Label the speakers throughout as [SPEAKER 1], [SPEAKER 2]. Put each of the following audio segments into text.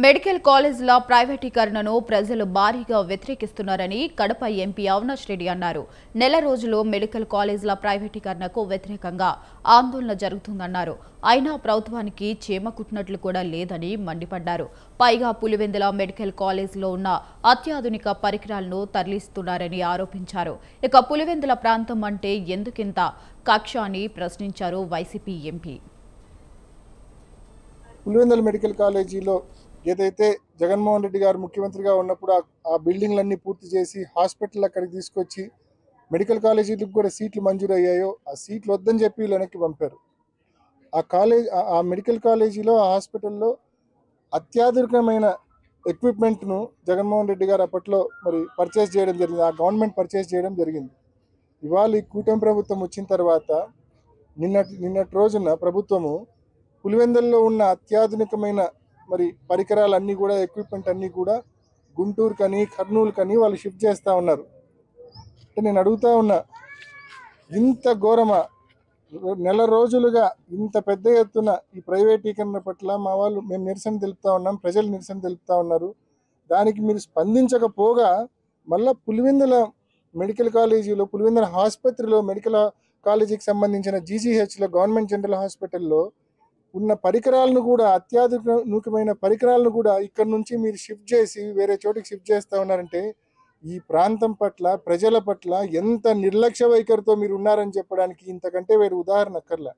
[SPEAKER 1] Medical కాలేజీల ప్రైవేటీకరణను ప్రజలు భారీగా వ్యతిరేకిస్తున్నారని కడప ఎంపీ అవినాష్ రెడ్డి అన్నారు. నెల రోజుల్లో మెడికల్ కాలేజీల ప్రైవేటీకరణకు వ్యతిరేకంగా ఆందోళన జరుగుతుందన్నారు. అయినా ప్రభుత్వానికి చీమ కుట్టినట్లు కూడా లేదని మండిపడ్డారు. పైగా పులివెందుల మెడికల్ కాలేజీలో ఉన్న అత్యాధునిక పరికరాలను తరలిస్తున్నారని ఆరోపించారు. ఇక పులివెందుల ప్రాంతం అంటే ఎందుకింత కక్ష అని ప్రశ్నించారు వైసీపీ ఎంపీ.
[SPEAKER 2] పులివెందుల మెడికల్ కాలేజీలో ఏదైతే జగన్మోహన్ రెడ్డి గారు ముఖ్యమంత్రిగా ఉన్నప్పుడు ఆ బిల్డింగ్లన్నీ పూర్తి చేసి హాస్పిటల్ అక్కడికి తీసుకొచ్చి మెడికల్ కాలేజీలకు కూడా సీట్లు మంజూరు అయ్యాయో ఆ సీట్లు వద్దని చెప్పి వెనక్కి పంపారు. ఆ మెడికల్ కాలేజీలో ఆ హాస్పిటల్లో అత్యాధునికమైన ఎక్విప్మెంట్ను జగన్మోహన్ రెడ్డి గారు అప్పట్లో పర్చేస్ చేయడం జరిగింది. ఆ గవర్నమెంట్ పర్చేస్ చేయడం జరిగింది. ఇవాళ ఈ కూటమి ప్రభుత్వం వచ్చిన తర్వాత నిన్నటి రోజున ప్రభుత్వము పులివెందుల్లో ఉన్న అత్యాధునికమైన పరికరాలన్నీ కూడా ఎక్విప్మెంట్ అన్నీ కూడా గుంటూరు కని కర్నూలు కని వాళ్ళు షిఫ్ట్ చేస్తూ ఉన్నారు. అంటే నేను అడుగుతా ఉన్నా, ఇంత ఘోరమా? నెల రోజులుగా ఇంత పెద్ద ఎత్తున ఈ ప్రైవేటీకరణ పట్ల మేము నిరసన తెలుపుతా ఉన్నాం, ప్రజలు నిరసన తెలుపుతా ఉన్నారు. దానికి మీరు స్పందించకపోగా మళ్ళీ పులివెందుల మెడికల్ కాలేజీలో, పులివెందుల ఆసుపత్రిలో, మెడికల్ కాలేజీకి సంబంధించిన జీజీహెచ్లో, గవర్నమెంట్ జనరల్ హాస్పిటల్లో ఉన్న పరికరాలను కూడా, అత్యాధునికమైన పరికరాలను కూడా ఇక్కడ నుంచి మీరు షిఫ్ట్ చేసి వేరే చోటికి షిఫ్ట్ చేస్తూ ఉన్నారంటే ఈ ప్రాంతం పట్ల, ప్రజల పట్ల ఎంత నిర్లక్ష్య వైఖరితో మీరు ఉన్నారని చెప్పడానికి ఇంతకంటే వేరే ఉదాహరణ అక్కర్లే.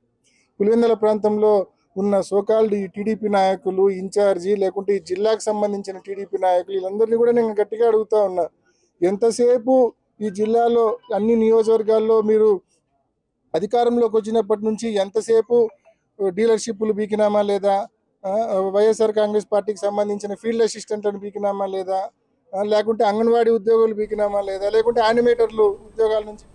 [SPEAKER 2] పులివెందుల ప్రాంతంలో ఉన్న సోకాల్డ్ ఈ టీడీపీ నాయకులు, ఇన్ఛార్జి, లేకుంటే ఈ జిల్లాకు సంబంధించిన టీడీపీ నాయకులు, వీళ్ళందరినీ కూడా నేను గట్టిగా అడుగుతా ఉన్నా, ఎంతసేపు ఈ జిల్లాలో అన్ని నియోజకవర్గాల్లో మీరు అధికారంలోకి వచ్చినప్పటి నుంచి ఎంతసేపు డీలర్షిప్లు బీకినామా లేదా, వైఎస్ఆర్ కాంగ్రెస్ పార్టీకి సంబంధించిన ఫీల్డ్ అసిస్టెంట్లను బీకినామా లేదా, లేకుంటే అంగన్వాడీ ఉద్యోగులు బీకినామా లేదా, లేకుంటే యానిమేటర్లు ఉద్యోగాల నుంచి